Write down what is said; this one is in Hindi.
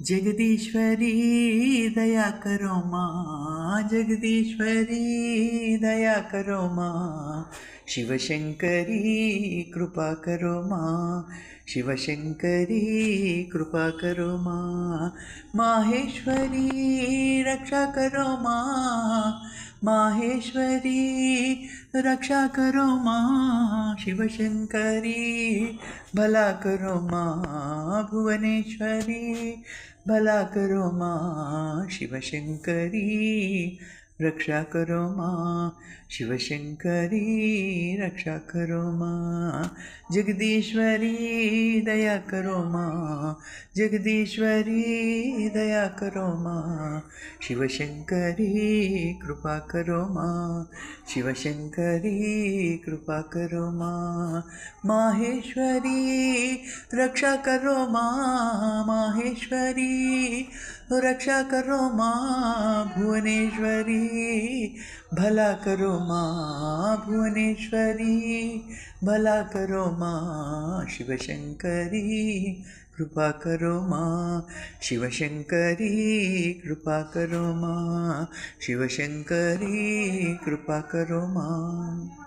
जगदीश्वरी दया करो माँ, जगदीश्वरी दया करो माँ, शिवशंकरी कृपा करो माँ, शिवशंकरी कृपा करो माँ, माहेश्वरी रक्षा करो माँ, माहेश्वरी रक्षा करो माँ, शिवशंकरी भला करो माँ, भुवनेश्वरी भला करो माँ, शिवशंकरी रक्षा करो माँ, शिवशंकरी रक्षा करो माँ, जगदीश्वरी दया करो माँ, जगदीश्वरी दया करो माँ, शिवशंकरी कृपा करो माँ, शिवशंकरी कृपा करो माँ, माहेश्वरी रक्षा करो माँ, माहेश्वरी रक्षा करो माँ, भुवनेश्वरी भला करो माँ, भुवनेश्वरी भला करो माँ, शिवशंकरी कृपा करो माँ, शिवशंकरी कृपा करो माँ, शिवशंकरी कृपा करो माँ।